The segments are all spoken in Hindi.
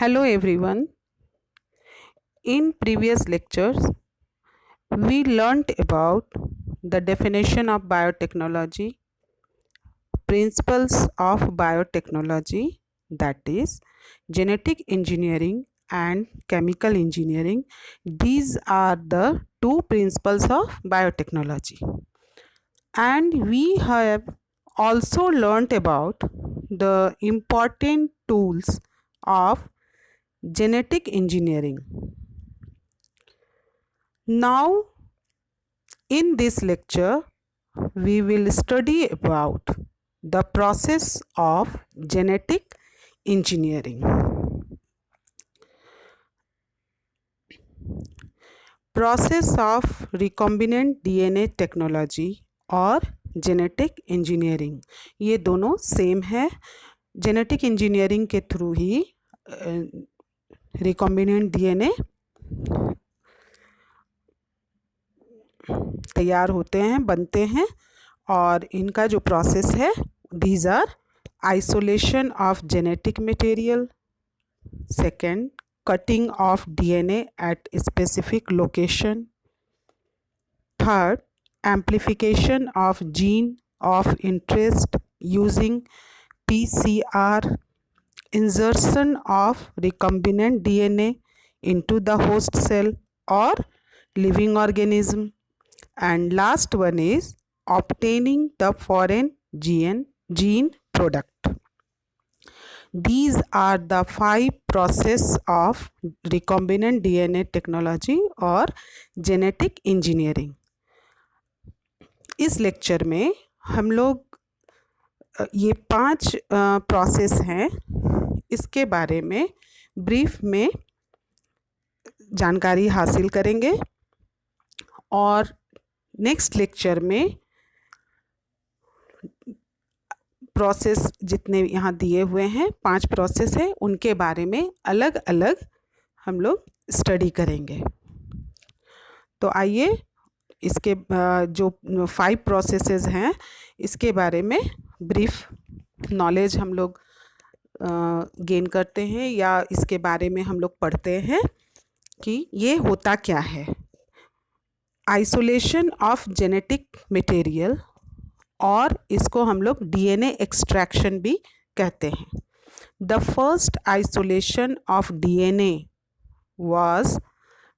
Hello everyone. In previous lectures, we learnt about the definition of biotechnology, principles of biotechnology, that is, genetic engineering and chemical engineering. These are the two principles of biotechnology. And we have also learnt about the important tools of genetic engineering. Now, in this lecture, we will study about the process of genetic engineering. Process of recombinant DNA technology और जेनेटिक इंजीनियरिंग, ये दोनों सेम है. जेनेटिक इंजीनियरिंग के थ्रू ही रिकॉम्बिनेंट डीएनए तैयार होते हैं, बनते हैं. और इनका जो प्रोसेस है, these are isolation of genetic material, second cutting of DNA at specific location, third amplification of gene of interest using PCR, insertion of recombinant DNA into the host cell or living organism, and last one is obtaining the foreign gene product. These are the 5 process of recombinant DNA technology और genetic engineering. इस लेक्चर में हम लोग ये 5 प्रोसेस हैं, इसके बारे में ब्रीफ में जानकारी हासिल करेंगे. और नेक्स्ट लेक्चर में प्रोसेस जितने यहाँ दिए हुए हैं, 5 प्रोसेस है, उनके बारे में अलग अलग हम लोग स्टडी करेंगे. तो आइए इसके जो 5 प्रोसेसेस हैं, इसके बारे में ब्रीफ नॉलेज हम लोग गेन करते हैं, या इसके बारे में हम लोग पढ़ते हैं कि ये होता क्या है. आइसोलेशन ऑफ जेनेटिक मटेरियल, और इसको हम लोग डीएनए एक्सट्रैक्शन भी कहते हैं. The first isolation of DNA was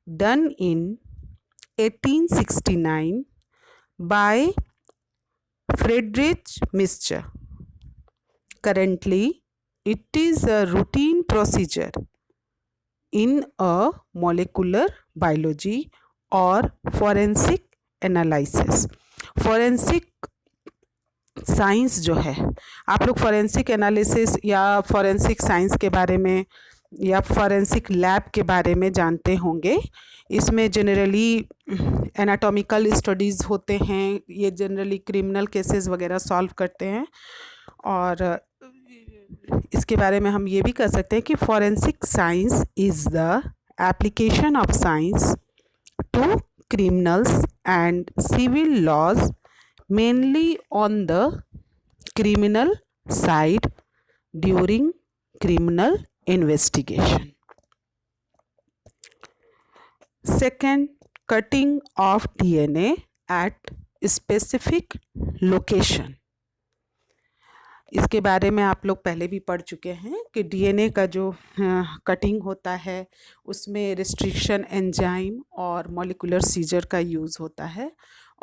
done in 1869 by Friedrich Miescher. Currently, it is a routine procedure in a molecular biology or forensic analysis. Forensic science जो है, आप लोग फॉरेंसिक एनालिसिस या फॉरेंसिक साइंस के बारे में या फॉरेंसिक लैब के बारे में जानते होंगे. इसमें जनरली एनाटॉमिकल स्टडीज़ होते हैं, ये जनरली क्रिमिनल केसेस वगैरह सॉल्व करते हैं. और इसके बारे में हम ये भी कह सकते हैं कि forensic science is the application of science to criminals and civil laws, mainly on the criminal side during criminal investigation. Second, cutting of DNA at specific location. इसके बारे में आप लोग पहले भी पढ़ चुके हैं कि डीएनए का जो कटिंग होता है, उसमें रिस्ट्रिक्शन एंजाइम और मॉलिक्यूलर सीजर का यूज़ होता है,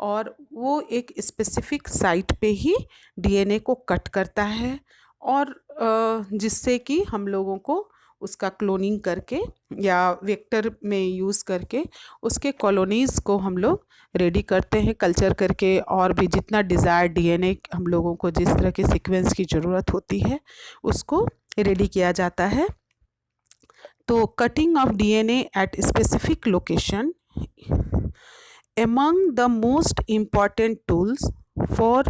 और वो एक स्पेसिफिक साइट पे ही डीएनए को कट करता है, और जिससे कि हम लोगों को उसका क्लोनिंग करके या वेक्टर में यूज़ करके उसके कॉलोनीज़ को हम लोग रेडी करते हैं, कल्चर करके. और भी जितना डिज़ायर्ड डीएनए हम लोगों को जिस तरह के सीक्वेंस की ज़रूरत होती है, उसको रेडी किया जाता है. तो cutting of DNA at specific location, among the most important tools for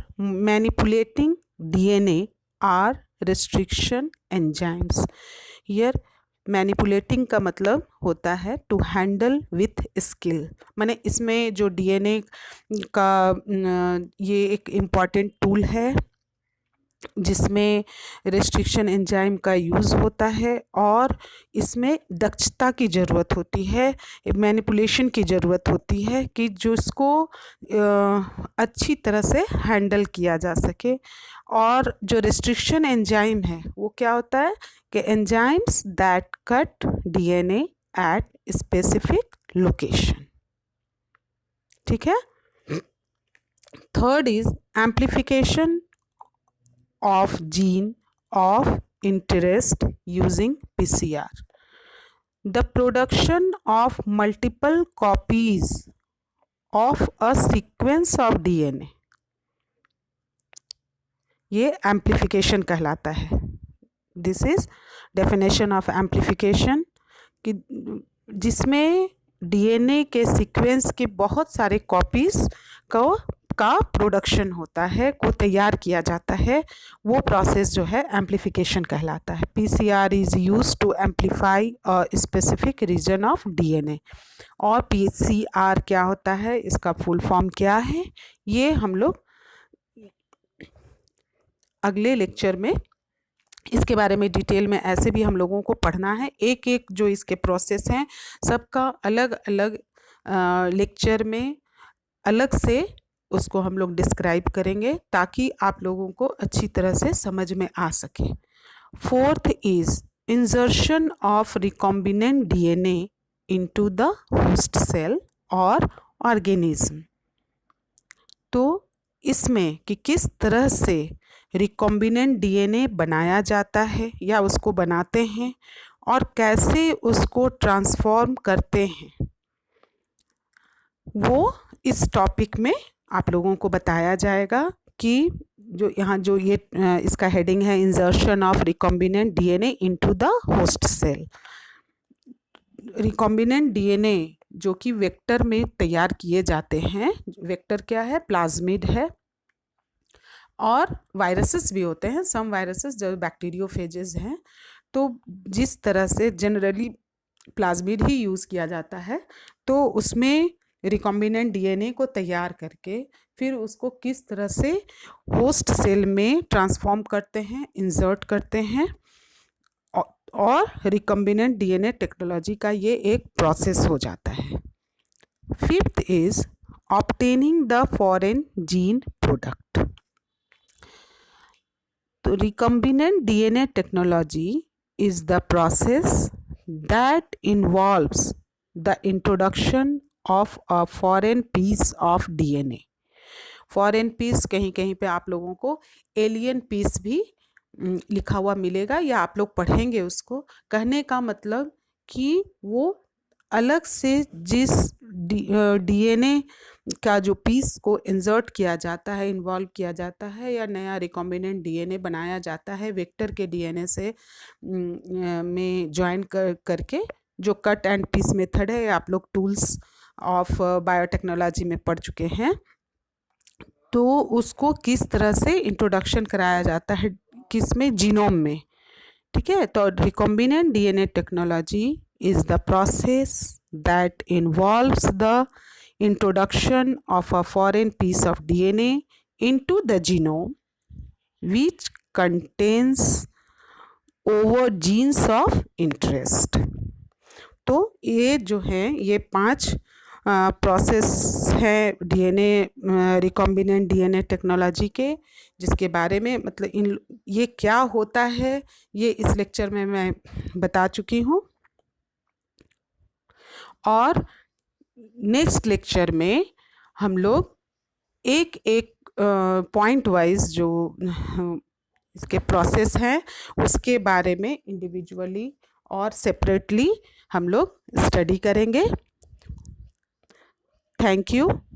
manipulating DNA are restriction enzymes. Here manipulating का मतलब होता है टू हैंडल विथ स्किल. माने इसमें जो डीएनए का ये एक इम्पॉर्टेंट टूल है, जिसमें रिस्ट्रिक्शन एंजाइम का यूज़ होता है और इसमें दक्षता की ज़रूरत होती है, मैनिपुलेशन की ज़रूरत होती है कि जो इसको अच्छी तरह से हैंडल किया जा सके। और जो रिस्ट्रिक्शन एंजाइम है वो क्या होता है कि enzymes that cut DNA at specific location. ठीक है। Third is amplification of gene of interest using PCR. The production of multiple copies of a sequence of DNA, ये amplification कहलाता है। This is definition of amplification कि जिसमें DNA के सीक्वेंस के बहुत सारे कॉपीज़ का प्रोडक्शन होता है, को तैयार किया जाता है, वो प्रोसेस जो है एम्प्लीफिकेशन कहलाता है। PCR is used to amplify a specific region of DNA। और PCR क्या होता है, इसका फुल फॉर्म क्या है, ये हम लोग अगले लेक्चर में इसके बारे में डिटेल में ऐसे भी हम लोगों को पढ़ना है। एक एक जो इसके प्रोसेस हैं सबका अलग अलग लेक्चर में अलग से उसको हम लोग डिस्क्राइब करेंगे ताकि आप लोगों को अच्छी तरह से समझ में आ सके। Fourth is insertion of recombinant DNA into the host cell और ऑर्गेनिज्म। तो इसमें कि किस तरह से रिकॉम्बिनेंट डीएनए बनाया जाता है या उसको बनाते हैं और कैसे उसको ट्रांसफॉर्म करते हैं, वो इस टॉपिक में आप लोगों को बताया जाएगा। कि जो यहाँ जो ये इसका हेडिंग है insertion of recombinant DNA into the host cell. Recombinant DNA जो कि वेक्टर में तैयार किए जाते हैं, वेक्टर क्या है, प्लाज्मिड है, और वायरसेस भी होते हैं, सम वायरसेस जो बैक्टीरियोफेजेस हैं। तो जिस तरह से जनरली प्लाज्मिड ही यूज़ किया जाता है, तो उसमें रिकॉम्बिनेंट डीएनए को तैयार करके फिर उसको किस तरह से होस्ट सेल में ट्रांसफॉर्म करते हैं, इंसर्ट करते हैं, और रिकॉम्बिनेंट डीएनए टेक्नोलॉजी का ये एक प्रोसेस हो जाता है। Fifth is obtaining the foreign gene product. तो recombinant DNA technology is the process that involves the introduction of a foreign piece of DNA। Foreign piece कहीं कहीं पे आप लोगों को एलियन पीस भी लिखा हुआ मिलेगा या आप लोग पढ़ेंगे उसको। कहने का मतलब कि वो अलग से जिस डीएनए का जो पीस को इंसर्ट किया जाता है, इन्वॉल्व किया जाता है, या नया रिकॉम्बिनेंट डीएनए बनाया जाता है वेक्टर के डीएनए से में ज्वाइन करके, जो कट एंड पीस मेथड है, आप लोग टूल्स ऑफ बायोटेक्नोलॉजी में पढ़ चुके हैं। तो उसको किस तरह से इंट्रोडक्शन कराया जाता है, किस में, जीनोम में। ठीक है। तो recombinant DNA technology is the process that involves the introduction of a foreign piece of DNA into the genome which contains over genes of interest। तो ये जो हैं ये 5 प्रोसेस हैं डीएनए रिकॉम्बिनेंट डीएनए टेक्नोलॉजी के, जिसके बारे में मतलब ये क्या होता है ये इस लेक्चर में मैं बता चुकी हूँ। और नेक्स्ट लेक्चर में हम लोग एक एक पॉइंट वाइज जो इसके प्रोसेस हैं उसके बारे में इंडिविजुअली और सेपरेटली हम लोग स्टडी करेंगे। Thank you.